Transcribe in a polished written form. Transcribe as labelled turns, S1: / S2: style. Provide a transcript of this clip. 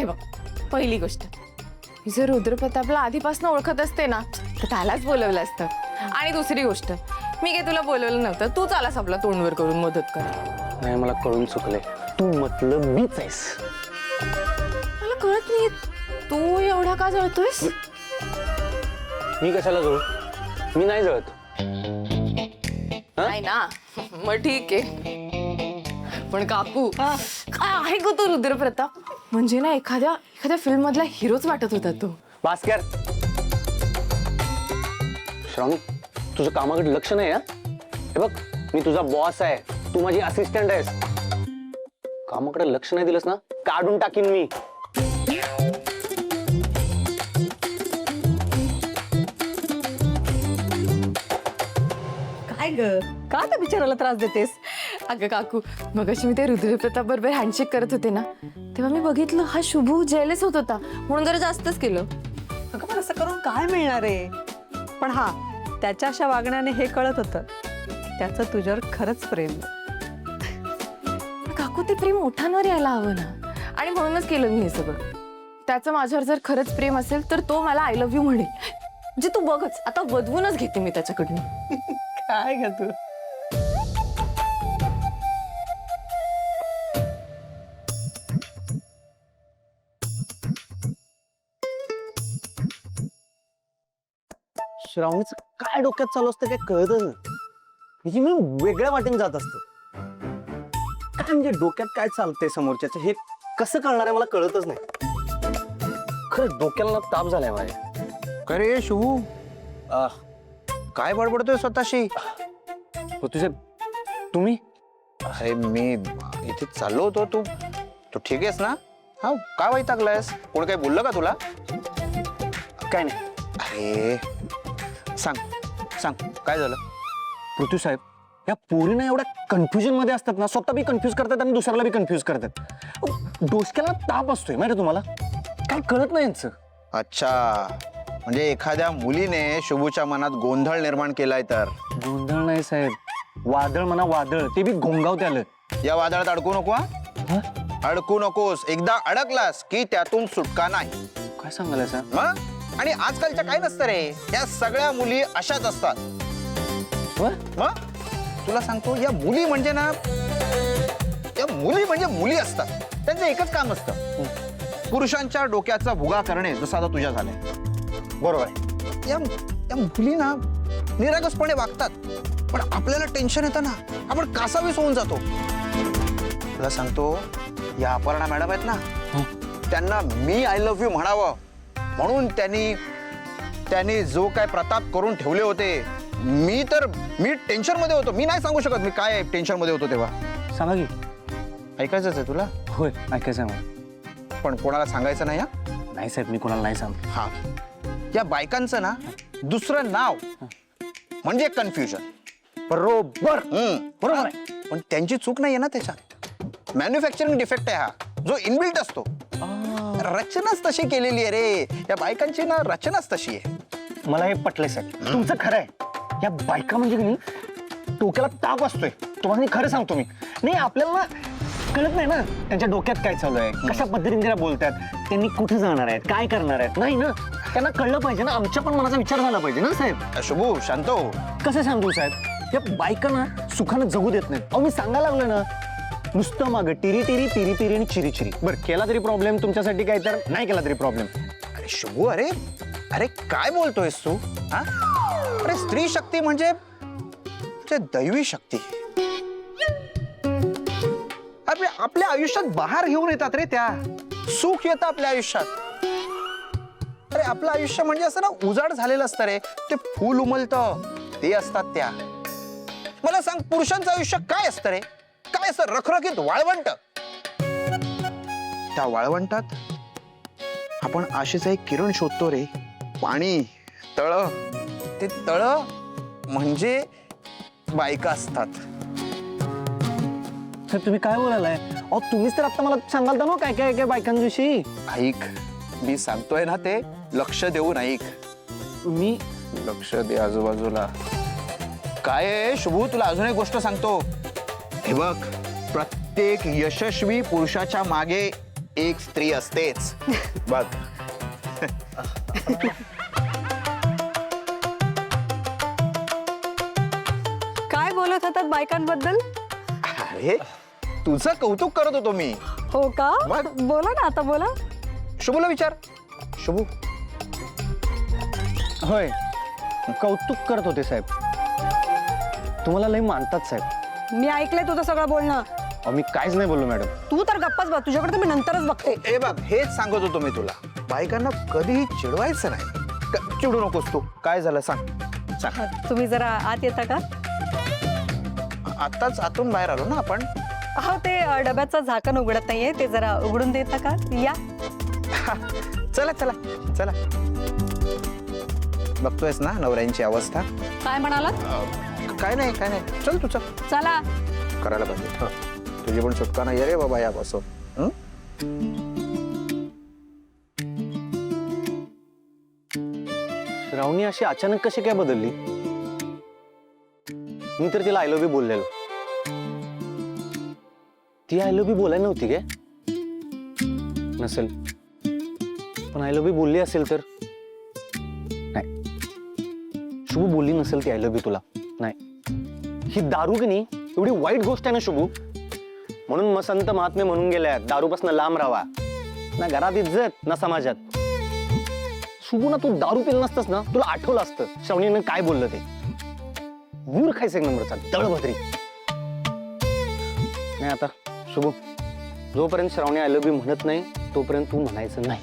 S1: हे बघ, पहिली गोष्ट, मी जर रुद्रप्रतापला आधीपासून ओळखत असते ना तर त्यालाच बोलवलं असतं. आणि दुसरी गोष्ट, मी काय तुला बोलवलं नव्हतं, तूच आलास आपला तोंडवर करून मदत कर.
S2: नाही, मला कळून चुकले, तू मतलब मीच आहेस.
S1: मला कळत नाही तू एवढा का जळतोयस.
S2: मी कशाला जळू? मी नाही जळत.
S1: नाही ना, मग ठीक आहे. पण काकू, काय आहे ग तो रुद्रप्रताप? म्हणजे ना एखाद्या फिल्म मधला हिरोच वाटत होता तो.
S2: भास्कर, श्रावणी, तुझं कामाकडे लक्ष नाही. हे बघ, मी तुझा बॉस आहे, तू माझी असिस्टंट आहेस. कामाकडे लक्ष नाही दिलंस ना, काढून टाकीन मी.
S3: काय ग, का त्या बिचाराला त्रास देतेस?
S1: अगं काकू, मगाशी मी ते रुद्रप्रताप बरोबर हँडशेक करत होते ना, तेव्हा मी बघितलं हा शुभू जेलस होत होता, म्हणून जरा जास्तच केलं.
S3: अगं पण असं करून काय मिळणार आहे? पण हा, त्याच्या अशा वागण्याने हे कळत होतं, त्याचं तुझ्यावर खरंच प्रेम.
S1: काकू, ते प्रेम ओठांवर यायला हवं ना, आणि म्हणूनच केलं मी हे सगळं. त्याचं माझ्यावर जर खरंच प्रेम असेल तर तो मला आय लव्ह यू म्हणेल. म्हणजे तू बघच, आता वधवूनच घेते मी त्याच्याकडनं.
S3: काय ग तू?
S2: श्रावणीचं काय डोक्यात चालू असतं काय कळतच नाही. म्हणजे मी वेगळ्या वाटेने जात असतो. काय म्हणजे डोक्यात काय चालतंय समोरच्याचं हे कसं कळणार आहे मला कळतच नाही. खरं डोक्याला ताप झालाय माझ्या.
S4: काय रे शुभू, काय बडबडतोय स्वतःशी?
S2: तुझे तुम्ही
S4: अरे मी इथे चाललो होतो. तू ठीक आहेस ना? हा, काय वैतागलायस? कोण काही बोललं का तुला?
S2: काय नाही.
S4: अरे सांग सांग, काय झालं?
S2: पृथ्वी साहेब, या पोरीना एवढ्या कन्फ्युजन मध्ये असतात ना, स्वतः बी कन्फ्युज करतात आणि दुसऱ्याला बी कन्फ्युज करतात. डोसक्याला ताप असतोय माहिती तुम्हाला, काय कळत नाही यांचं.
S4: अच्छा, म्हणजे एखाद्या मुलीने शुभूच्या मनात गोंधळ निर्माण केलाय तर?
S2: गोंधळ नाही साहेब, वादळ म्हणा, वादळ, ते बी घोंगावत आलं.
S4: या वादळात अडकू नको. हा, अडकू नकोस. एकदा अडकलास की त्यातून सुटका नाही.
S2: काय सांगायला साहेब?
S4: मग आणि आजकालच्या काय नसतं रे, या सगळ्या मुली अशाच असतात. मग तुला सांगतो, या मुली म्हणजे ना, या मुली म्हणजे मुली असतात. त्यांचं एकच काम असतं, पुरुषांच्या डोक्याचा भुगा करणे, जसं आता तुझ्या झालंय. बरोबर आहे. या मुली ना निरागसपणे वागतात, पण आपल्याला टेन्शन येतं ना, आपण कासावीस होऊन जातो. तुला सांगतो, या अपर्णा मॅडम आहेत ना, त्यांना मी आय लव्ह यू म्हणावं म्हणून त्यांनी जो काय प्रताप करून ठेवले होते, मी टेन्शन मध्ये होतो. मी नाही सांगू शकत मी काय टेन्शन मध्ये होतो तेव्हा.
S2: सांगा की.
S4: ऐकायचंच आहे तुला?
S2: होय, ऐकायचं आहे मला.
S4: पण कोणाला सांगायचं नाही.
S2: नाही साहेब, मी कोणाला नाही सांग.
S4: हा, या बायकांचं ना दुसरं नाव म्हणजे कन्फ्युजन.
S2: बरोबर
S4: बरोबर आहे, पण त्यांची चूक नाहीये ना त्याच्यात. मॅन्युफॅक्चरिंग डिफेक्ट आहे हा, जो इनबिल्ट असतो. रचनाच तशी केलेली आहे रे, या बायकांची ना रचनाच तशी आहे.
S2: मला हे पटलंय साहेब, तुमचं खरं आहे. या बायका म्हणजे की नाही, डोक्याला ताप असतोय. तुम्हाला मी खरं सांगतो. मी नाही, आपल्याला ना कळत नाही ना त्यांच्या डोक्यात काय चालू आहे, कशा पद्धतीने त्या बोलतात, त्यांनी कुठे जाणार आहेत, काय करणार आहेत. नाही ना, त्यांना कळलं पाहिजे ना, आमच्या पण मनाचा विचार झाला पाहिजे ना साहेब.
S4: शुभू, शांत हो.
S2: कसं सांगतो साहेब, या बायका ना सुखानं जगू देत नाहीत. अहो, मी सांगायला लागलो ना, नुसतं मागं टिरी टिरी तिरी तिरी आणि चिरी चिरी. बरं, केला तरी प्रॉब्लेम तुमच्यासाठी, काय तर नाही केला तरी प्रॉब्लेम.
S4: अरे शुभू, अरे अरे काय बोलतोयस तू? हा, अरे स्त्री शक्ती म्हणजे दैवी शक्ती. आपल्या आयुष्यात बहार घेऊन येतात रे त्या. सुख येतं आपल्या आयुष्यात. अरे आपलं आयुष्य म्हणजे असं ना उजाड झालेलं असतं रे, ते फूल उमलतं, ते असतात त्या. मला सांग, पुरुषांचं आयुष्य काय असतं रे? काय असं रखरखीत वाळवंट. त्या वाळवंटात आपण आशेचा एक किरण शोधतो रे. पाणी, तळ, ते तळ म्हणजे बायका असतात.
S2: तुम्ही काय बोलायलाय? अहो, तुम्हीच तर आता मला सांगाल ना काय काय काय बायकांविषयी.
S4: ऐक, मी सांगतोय ना ते लक्ष देऊन ऐक.
S2: मी
S4: लक्ष दे आजूबाजूला. काय आहे शुभू, तुला अजून एक गोष्ट सांगतो. हे बघ, प्रत्येक यशस्वी पुरुषाच्या मागे एक स्त्री असतेच बघ.
S3: काय बोलत होतात बायकांबद्दल?
S4: अरे तुझं कौतुक करत होतो मी.
S3: हो का?
S4: मग?
S3: बोला ना, आता बोला.
S4: शुभूला विचार. शुभू
S2: होय कौतुक करत होते साहेब. तुम्हाला लई मानतात साहेब.
S3: मी ऐकलंय तुझं सगळं बोलणं.
S2: अहो, मी काहीच नाही बोललो मॅडम.
S3: तू तर गप्पाच बघ, तुझ्याकडे तर मी नंतरच बघते.
S4: ए बघ हेच सांगत होतो मी तुला. बायकांना कधीही चिडवायचं नाही. चिडू नकोस तू. काय झालं सांग सांग.
S3: तुम्ही जरा आत येता का?
S4: आताच आतून बाहेर आलो ना आपण.
S3: अहो ते डब्याचं झाकण उघडत नाहीये, ते जरा उघडून देता का? या.
S4: चला चला चला. बघतोयस ना नवऱ्यांची अवस्था.
S3: काय म्हणालात?
S4: काय नाही काय नाही. चल तू चल.
S3: चला.
S4: करायला पाहिजे. तुझी पण सुटका नाही रे बाबा यापासून. हं?
S2: श्रावणी अशी अचानक कशी काय बदलली? मी तर तिला आय लव्ह यू बोललेलो. ती आय लव्ह यू बोलायला नव्हती काय? नसेल. पण आय लव्ह यू बोलली असेल तर नाही. शुभू बोलली नसेल ती आय लव्ह यू तुला. नाही. ही दारू की नाही एवढी वाईट गोष्ट आहे ना शुभू. म्हणून मग संत महात्मे म्हणून गेल्या दारूपासून लांब राहावा. ना घरात इज्जत ना समाजात. शुभू ना तू दारू पिलं नसतस ना तुला आठवलं असतं श्रावणीनं काय बोललं ते. मूर्ख खायचं एक नंबरचा दळभद्री. नाही आता शुभू जोपर्यंत श्रावणी आय लव्ह यू म्हणत नाही तोपर्यंत तू म्हणायचं नाही.